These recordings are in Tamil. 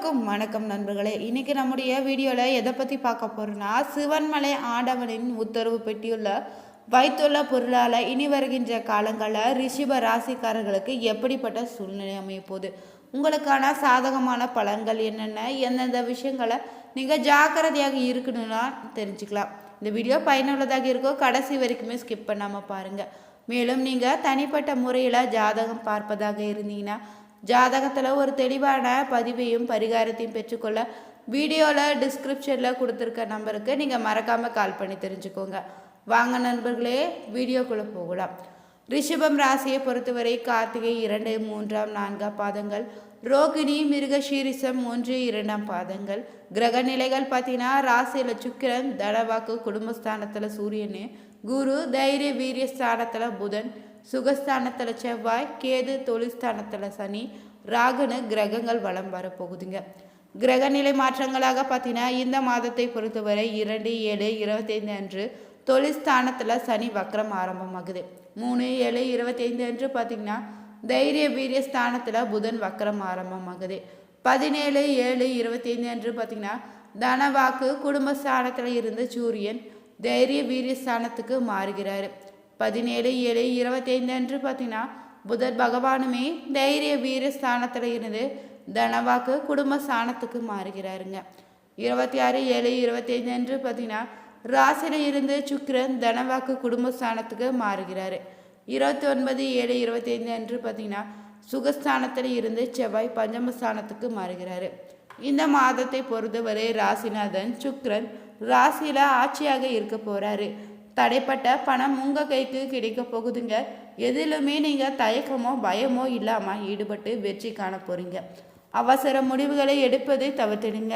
எல்லோருக்கும் வணக்கம் நண்பர்களே. இன்னைக்கு நம்முடைய வீடியோவில் எதை பற்றி பார்க்க போகிறோன்னா, சிவன்மலை ஆண்டவனின் உத்தரவு பெட்டியுள்ள வைத்துள்ள பொருளால் இனி வருகின்ற காலங்களில் ரிஷப ராசிக்காரர்களுக்கு எப்படிப்பட்ட சூழ்நிலை அமைய போகுது, உங்களுக்கான சாதகமான பலன்கள் என்னென்ன, எந்தெந்த விஷயங்களை நீங்கள் ஜாக்கிரதையாக இருக்கணும்னா தெரிஞ்சுக்கலாம். இந்த வீடியோ பயனுள்ளதாக இருக்கோ, கடைசி வரைக்குமே ஸ்கிப் பண்ணாமல் பாருங்கள். மேலும் நீங்கள் தனிப்பட்ட முறையில் ஜாதகம் பார்ப்பதாக இருந்தீங்கன்னா ஜாதகத்தில் ஒரு தெளிவான பதிவையும் பரிகாரத்தையும் பெற்றுக்கொள்ள வீடியோவில் டிஸ்கிரிப்ஷனில் கொடுத்துருக்க நம்பருக்கு நீங்கள் மறக்காமல் கால் பண்ணி தெரிஞ்சுக்கோங்க. வாங்க நண்பர்களே, வீடியோக்குள்ளே போகலாம். ரிஷபம் ராசியை பொறுத்தவரை கார்த்திகை 2, 3, 4 பாதங்கள், ரோகிணி, மிருகஷீரிசம் 1, 2 பாதங்கள். கிரக நிலைகள் பார்த்தீங்கன்னா ராசியில் சுக்கிரன், தனவாக்கு குடும்பஸ்தானத்தில் சூரியன், குரு தைரிய வீரிய ஸ்தானத்தில் புதன், சுகஸ்தானத்தில் செவ்வாய், கேது தொழில்ஸ்தானத்தில் சனி, ராகுன்னு கிரகங்கள் வலம் வரப்போகுதுங்க. கிரகநிலை மாற்றங்களாக பார்த்தீங்கன்னா இந்த மாதத்தை பொறுத்தவரை 2, 7, 25 அன்று தொழில்ஸ்தானத்தில் சனி வக்ரம் ஆரம்பமாகுது. 3, 7, 25 அன்று பார்த்தீங்கன்னா தைரிய வீரிய ஸ்தானத்தில் புதன் வக்ரம் ஆரம்பமாகுது. 17, 7, 25 அன்று பார்த்தீங்கன்னா தனவாக்கு குடும்பஸ்தானத்தில் இருந்து சூரியன் தைரிய வீரிய ஸ்தானத்துக்கு மாறுகிறாரு. 17, 7, 25 அன்று பார்த்தீங்கன்னா புதன் பகவானுமே தைரிய வீர ஸ்தானத்தில் இருந்து தனவாக்கு குடும்ப ஸ்தானத்துக்கு மாறுகிறாருங்க. 26, 7, 25 அன்று பார்த்தீங்கன்னா ராசியில் இருந்து சுக்கிரன் தனவாக்கு குடும்ப ஸ்தானத்துக்கு மாறுகிறாரு. 29, 7, 25 அன்று பார்த்தீங்கன்னா சுகஸ்தானத்தில் இருந்து செவ்வாய் பஞ்சமஸ்தானத்துக்கு மாறுகிறாரு. இந்த மாதத்தை பொறுத்தவரை ராசிநாதன் சுக்கிரன் ராசியில் ஆட்சியாக இருக்க போகிறாரு. தடைப்பட்ட பணம் உங்கள் கைக்கு கிடைக்க போகுதுங்க. எதிலுமே நீங்கள் தயக்கமோ பயமோ இல்லாமல் ஈடுபட்டு வெற்றி காண போகிறீங்க. அவசர முடிவுகளை எடுப்பதை தவிர்த்திடுங்க.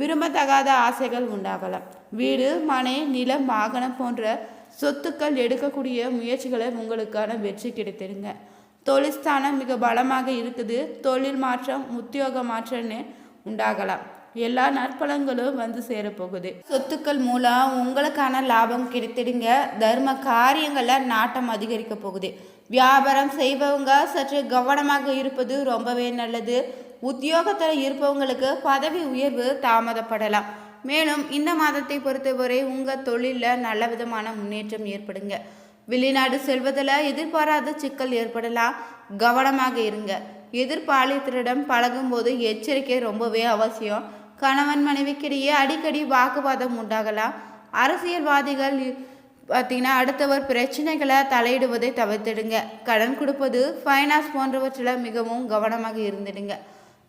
விரும்பத்தகாத ஆசைகள் உண்டாகலாம். வீடு, மனை, நிலம், வாகனம் போன்ற சொத்துக்கள் எடுக்கக்கூடிய முயற்சிகளை உங்களுக்கான வெற்றி கிடைத்திடுங்க. தொழில்ஸ்தானம் மிக பலமாக இருக்குது. தொழில் மாற்றம், உத்தியோக மாற்றம்னு உண்டாகலாம். எல்லா நற்பலன்களும் வந்து சேரப்போகுது. சொத்துக்கள் மூலம் உங்களுக்கான லாபம் கிடைத்திடுங்க. தர்ம காரியங்களில் நாட்டம் அதிகரிக்க போகுது. வியாபாரம் செய்பவங்க சற்று கவனமாக இருப்பது ரொம்பவே நல்லது. உத்தியோகத்தில் இருப்பவங்களுக்கு பதவி உயர்வு தாமதப்படலாம். மேலும் இந்த மாதத்தை பொறுத்தவரை உங்கள் தொழிலில் நல்ல விதமான முன்னேற்றம் ஏற்படுங்க. வெளிநாடு செல்வதில் எதிர்பாராத சிக்கல் ஏற்படலாம். கவனமாக இருங்க. எதிர்பாலியத்திடம் பழகும்போது எச்சரிக்கை ரொம்பவே அவசியம். கணவன் மனைவிக்கிடையே அடிக்கடி வாக்குவாதம் உண்டாகலாம். அரசியல்வாதிகள் பார்த்தீங்கன்னா அடுத்தவர் பிரச்சனைகளை தலையிடுவதை தவிர்த்திடுங்க. கடன் கொடுப்பது, ஃபைனான்ஸ் போன்றவற்றில் மிகவும் கவனமாக இருந்துடுங்க.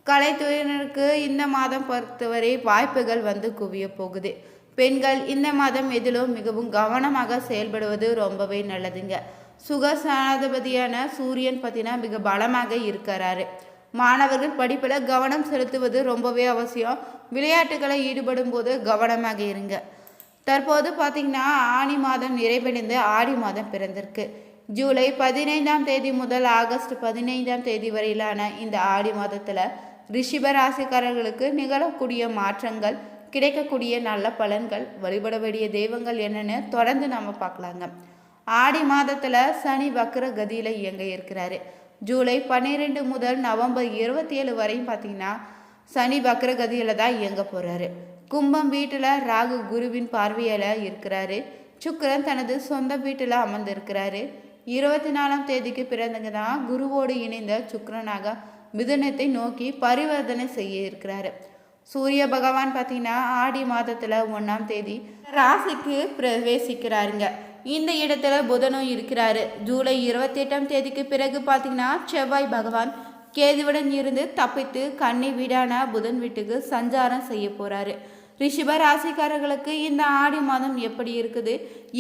கலைத்துறையினருக்கு இந்த மாதம் பொறுத்தவரை வாய்ப்புகள் வந்து குவிய போகுது. பெண்கள் இந்த மாதம் எதிலும் மிகவும் கவனமாக செயல்படுவது ரொம்பவே நல்லதுங்க. சுகசானாதிபதியான சூரியன் பார்த்தீங்கன்னா மிக பலமாக இருக்கிறாரு. மாணவர்கள் படிப்பில் கவனம் செலுத்துவது ரொம்பவே அவசியம். விளையாட்டுகளை ஈடுபடும் போது கவனமாக இருங்க. தற்போது பார்த்திங்கன்னா ஆனி மாதம் நிறைவடைந்து ஆடி மாதம் பிறந்திருக்கு. ஜூலை 15ஆம் தேதி முதல் ஆகஸ்ட் 15ஆம் தேதி வரையிலான இந்த ஆடி மாதத்தில் ரிஷப ராசிக்காரர்களுக்கு நிகழக்கூடிய மாற்றங்கள், கிடைக்கக்கூடிய நல்ல பலன்கள், வழிபட வேண்டிய தெய்வங்கள் என்னென்னு தொடர்ந்து நம்ம பார்க்கலாங்க. ஆடி மாதத்தில் சனி வக்ர கதியில் இயங்க இருக்கிறாரு. ஜூலை 12 முதல் நவம்பர் 27 வரையும் பார்த்தீங்கன்னா சனி வக்ர கதியில் தான் இயங்க போகிறாரு. கும்பம் வீட்டில் ராகு குருவின் பார்வையில் இருக்கிறாரு. சுக்கிரன் தனது சொந்த வீட்டில் அமர்ந்திருக்கிறாரு. 24ஆம் தேதிக்கு பிறந்தங்க தான் குருவோடு இணைந்த சுக்கிரனாக மிதுனத்தை நோக்கி பரிவர்த்தனை செய்ய இருக்கிறாரு. சூரிய பகவான் பார்த்தீங்கன்னா ஆடி மாதத்தில் 1ஆம் தேதி ராசிக்கு பிரவேசிக்கிறாருங்க. இந்த இடத்துல புதனும் இருக்கிறாரு. ஜூலை 28ஆம் தேதிக்கு பிறகு பார்த்தீங்கன்னா செவ்வாய் பகவான் கேதுவுடன் இருந்து தப்பித்து கன்னி வீடான புதன் வீட்டுக்கு சஞ்சாரம் செய்ய போறாரு. ரிஷப ராசிக்காரர்களுக்கு இந்த ஆடி மாதம் எப்படி இருக்குது,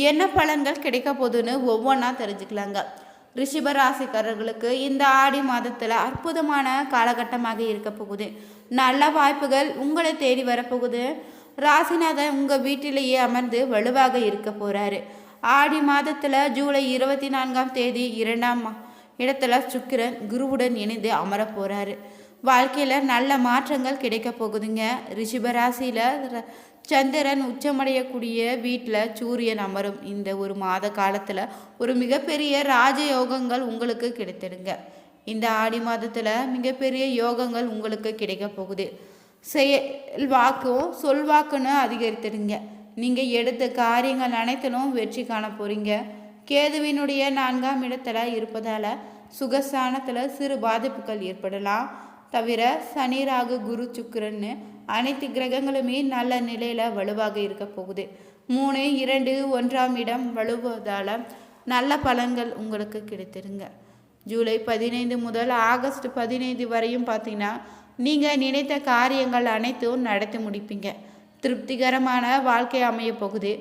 என்ன பலன்கள் கிடைக்க போகுதுன்னு ஒவ்வொன்றா தெரிஞ்சுக்கலாங்க. ரிஷப ராசிக்காரர்களுக்கு இந்த ஆடி மாதத்தில் அற்புதமான காலகட்டமாக இருக்க போகுது. நல்ல வாய்ப்புகள் உங்களை தேடி வரப்போகுது. ராசிநாதன் உங்கள் வீட்டிலேயே அமர்ந்து வலுவாக இருக்க போகிறாரு. ஆடி மாதத்தில் ஜூலை 24ஆம் தேதி 2ஆம் இடத்துல சுக்கிரன் குருவுடன் இணைந்து அமர போகிறாரு. வாழ்க்கையில் நல்ல மாற்றங்கள் கிடைக்க போகுதுங்க. ரிஷபராசியில் சந்திரன் உச்சமடையக்கூடிய வீட்டில் சூரியன் அமரும் இந்த ஒரு மாத காலத்தில் ஒரு மிகப்பெரிய ராஜயோகங்கள் உங்களுக்கு கிடைத்திடுங்க. இந்த ஆடி மாதத்தில் மிகப்பெரிய யோகங்கள் உங்களுக்கு கிடைக்க போகுது. செயல்வாக்கும் சொல்வாக்குன்னு அதிகரித்துடுங்க. நீங்கள் எடுத்த காரியங்கள் அனைத்திலும் வெற்றி காண போகிறீங்க. கேதுவினுடைய 4ஆம் இடத்துல இருப்பதால் சுகஸ்தானத்தில் சிறு பாதிப்புகள் ஏற்படலாம். தவிர சனி, ராகு, குரு, சுக்கிரன்னு அனைத்து கிரகங்களுமே நல்ல நிலையில் வலுவாக இருக்க போகுது. 3, 2, 1ஆம் இடம் வலுவதால் நல்ல பலன்கள் உங்களுக்கு கிடைத்திருங்க. ஜூலை 15 முதல் ஆகஸ்ட் 15 வரையும் பார்த்தீங்கன்னா நீங்கள் நினைத்த காரியங்கள் அனைத்தும் நடத்தி முடிப்பீங்க. திருப்திகரமான வாழ்க்கை அமைய போகுது.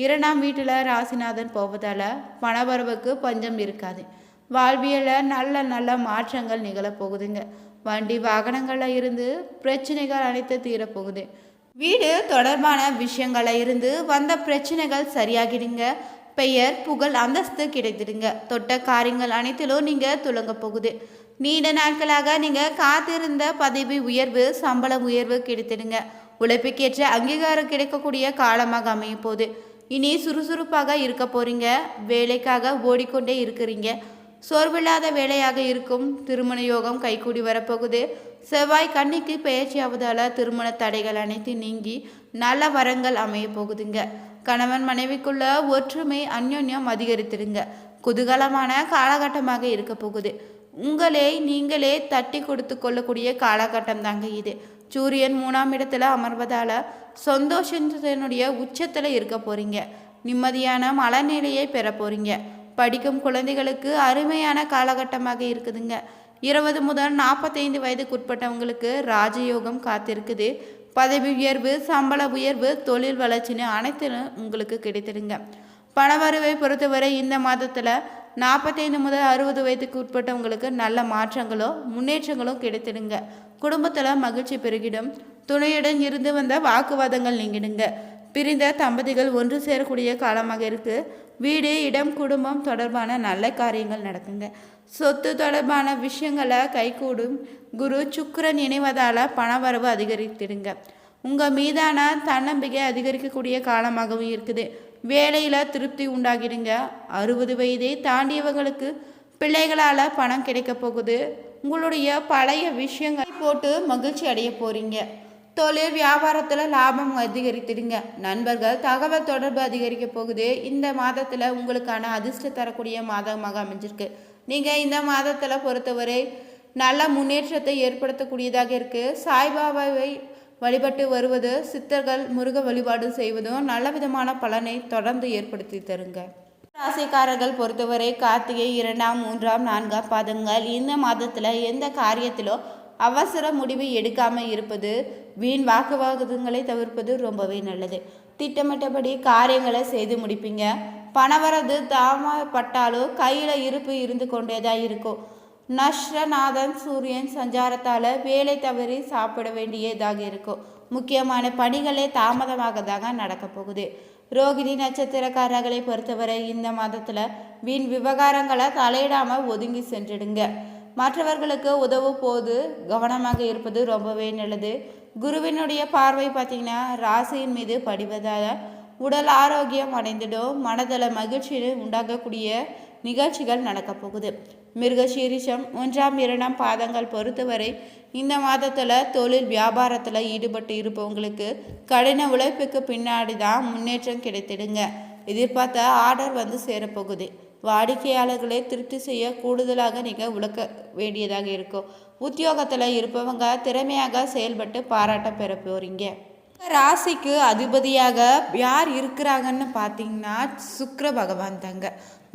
2ஆம் வீட்டில் ராசிநாதன் போவதால் பணவரவுக்கு பஞ்சம் இருக்காது. வாழ்வியலில் நல்ல நல்ல மாற்றங்கள் நிகழப்போகுதுங்க. வண்டி வாகனங்களில் இருந்து பிரச்சனைகள் அனைத்து தீரப்போகுது. வீடு தொடர்பான விஷயங்களில் இருந்து வந்த பிரச்சனைகள் சரியாகிடுங்க. பெயர், புகழ், அந்தஸ்து கிடைத்திடுங்க. தொட்ட காரியங்கள் அனைத்திலும் நீங்கள் துளங்க போகுது. நீண்ட நாட்களாக நீங்கள் காத்திருந்த பதவி உயர்வு, சம்பள உயர்வு கிடைத்திடுங்க. உழைப்புக்கேற்ற அங்கீகாரம் கிடைக்கக்கூடிய காலமாக அமைய போகுது. இனி சுறுசுறுப்பாக இருக்க போகிறீங்க. வேலைக்காக ஓடிக்கொண்டே இருக்கிறீங்க. சோர்வில்லாத வேலையாக இருக்கும். திருமண யோகம் கைகூடி வரப்போகுது. செவ்வாய் கன்னிக்கு பயிற்சியாவதால் திருமண தடைகள் அனைத்து நீங்கி நல்ல வரங்கள் அமைய போகுதுங்க. கணவன் மனைவிக்குள்ள ஒற்றுமை, அந்யோன்யம் அதிகரித்திருங்க. குதூகலமான காலகட்டமாக இருக்க போகுது. உங்களே நீங்களே தட்டி கொடுத்து கொள்ளக்கூடிய காலகட்டம் தாங்க இது. சூரியன் 3ஆம் இடத்துல அமர்வதால் சந்தோஷத்தினுடைய உச்சத்தில் இருக்க போகிறீங்க. நிம்மதியான மனநிலையை பெற போகிறீங்க. படிக்கும் குழந்தைகளுக்கு அருமையான காலகட்டமாக இருக்குதுங்க. 20 முதல் 45 வயதுக்குட்பட்டவங்களுக்கு ராஜயோகம் காத்திருக்குது. பதவி உயர்வு, சம்பள உயர்வு, தொழில் வளர்ச்சின்னு அனைத்திலும் உங்களுக்கு கிடைத்திடுங்க. பணவரவை பொறுத்தவரை இந்த மாதத்தில் 45 முதல் 60 வயதுக்கு உட்பட்டவங்களுக்கு நல்ல மாற்றங்களோ முன்னேற்றங்களும் கிடைத்திடுங்க. குடும்பத்தில் மகிழ்ச்சி பெருகிடும். துணையுடன் இருந்து வந்த வாக்குவாதங்கள் நீங்கிடுங்க. பிரிந்த தம்பதிகள் ஒன்று சேரக்கூடிய காலமாக இருக்குது. வீடு, இடம், குடும்பம் தொடர்பான நல்ல காரியங்கள் நடக்குங்க. சொத்து தொடர்பான விஷயங்களை கைகூடும். குரு, சுக்கிரன் இணைவதால் பணவரவு அதிகரித்திடுங்க. உங்கள் மீதான தன்னம்பிக்கை அதிகரிக்கக்கூடிய காலமாகவும் இருக்குது. வேலையில் திருப்தி உண்டாகிடுங்க. 60 வயதை தாண்டியவங்களுக்கு பிள்ளைகளால் பணம் கிடைக்க போகுது. உங்களுடைய பழைய விஷயங்களை போட்டு மகிழ்ச்சி அடைய போகிறீங்க. தொழில் வியாபாரத்தில் லாபம் அதிகரித்திடுங்க. நண்பர்கள் தகவல் தொடர்பு அதிகரிக்க போகுது. இந்த மாதத்தில் உங்களுக்கான அதிர்ஷ்டம் தரக்கூடிய மாதமாக அமைஞ்சிருக்கு. நீங்கள் இந்த மாதத்தில் பொறுத்தவரை நல்ல முன்னேற்றத்தை ஏற்படுத்தக்கூடியதாக இருக்குது. சாய்பாபாவை வழிபட்டு வருவது, சித்தர்கள் முருக வழிபாடு செய்வதும் நல்ல விதமான பலனை தொடர்ந்து ஏற்படுத்தி தருங்க. ராசிக்காரர்கள் பொறுத்தவரை கார்த்திகை 2ஆம், 3ஆம், 4ஆம் பாதங்கள் இந்த மாதத்தில் எந்த காரியத்திலோ அவசர முடிவு எடுக்காமல் இருப்பது, வீண் வாக்குவாதங்களை தவிர்ப்பது ரொம்பவே நல்லது. திட்டமிட்டபடி காரியங்களை செய்து முடிப்பீங்க. பணவரது தாமப்பட்டாலோ கையில் இருப்பு இருந்து கொண்டே தான் இருக்கும். நஷ்டநாதன் சூரியன் சஞ்சாரத்தால் வேலை தவறி சாப்பிட வேண்டியதாக இருக்கும். முக்கியமான பணிகளே தாமதமாக தாங்க நடக்க போகுது. ரோகிணி நட்சத்திரக்காரர்களை பொறுத்தவரை இந்த மாதத்தில் வீண் விவகாரங்களை தலையிடாமல் ஒதுங்கி சென்றுடுங்க. மற்றவர்களுக்கு உதவும் போது கவனமாக இருப்பது ரொம்பவே நல்லது. குருவினுடைய பார்வை பார்த்திங்கன்னா ராசியின் மீது படிவதால் உடல் ஆரோக்கியம் அடைந்துடும். மனதள மகிழ்ச்சியை உண்டாகக்கூடிய நிகழ்ச்சிகள் நடக்க போகுது. மிருகசீரிஷம் 1ஆம், 2ஆம் பாதங்கள் பொறுத்தவரை இந்த மாதத்தில் தொழில் வியாபாரத்தில் ஈடுபட்டு இருப்பவங்களுக்கு கடின உழைப்புக்கு பின்னாடி தான் முன்னேற்றம் கிடைத்திடுங்க. எதிர்பார்த்த ஆர்டர் வந்து சேரப்போகுது. வாடிக்கையாளர்களை திருப்தி செய்ய கூடுதலாக நீங்கள் உழைக்க வேண்டியதாக இருக்கும். உத்தியோகத்தில் இருப்பவங்க திறமையாக செயல்பட்டு பாராட்ட பெற போகிறீங்க. ராசிக்கு அதிபதியாக யார் இருக்கிறாங்கன்னு பார்த்தீங்கன்னா சுக்கிர பகவான் தாங்க.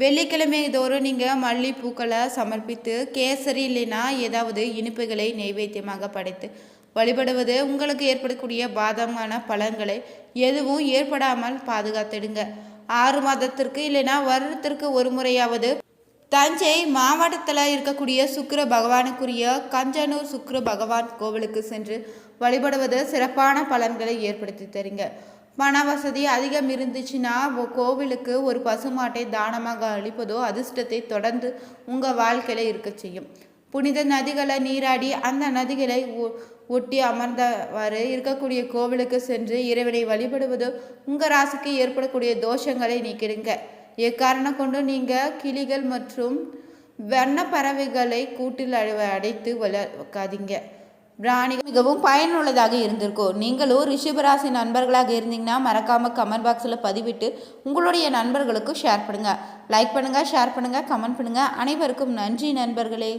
வெள்ளிக்கிழமை தோறும் நீங்கள் மல்லிப்பூக்களை சமர்ப்பித்து கேசரி இல்லைன்னா ஏதாவது இனிப்புகளை நைவேத்தியமாக படைத்து வழிபடுவது உங்களுக்கு ஏற்படக்கூடிய பாதகமான பலன்களை எதுவும் ஏற்படாமல் பாதுகாத்துடுங்க. 6 மாதத்திற்கு இல்லைன்னா வருடத்திற்கு ஒரு முறையாவது தஞ்சை மாவட்டத்தில் இருக்கக்கூடிய சுக்கிர பகவானுக்குரிய கஞ்சனூர் சுக்கிர பகவான் கோவிலுக்கு சென்று வழிபடுவது சிறப்பான பலன்களை ஏற்படுத்தி தருங்க. பண வசதி அதிகம் இருந்துச்சுன்னா கோவிலுக்கு ஒரு பசுமாட்டை தானமாக அளிப்பதோ அதிர்ஷ்டத்தை தொடர்ந்து உங்கள் வாழ்க்கையில் இருக்க செய்யும். புனித நதிகளை நீராடி அந்த நதிகளை ஒட்டி அமர்ந்தவாறு இருக்கக்கூடிய கோவிலுக்கு சென்று இறைவனை வழிபடுவதோ உங்கள் ராசிக்கு ஏற்படக்கூடிய தோஷங்களை நீக்கிடுங்க. எக்காரணம் கொண்டு நீங்கள் கிளிகள் மற்றும் வண்ண பறவைகளை கூட்டில் அடைத்து வளர்க்காதீங்க. பிராணிகள் மிகவும் பயனுள்ளதாக இருந்திருக்கும். நீங்களும் ரிஷபராசி நண்பர்களாக இருந்தீங்கன்னா மறக்காமல் கமெண்ட் பாக்ஸில் பதிவிட்டு உங்களுடைய நண்பர்களுக்கும் ஷேர் பண்ணுங்கள். லைக் பண்ணுங்கள், ஷேர் பண்ணுங்கள், கமெண்ட் பண்ணுங்கள். அனைவருக்கும் நன்றி நண்பர்களே.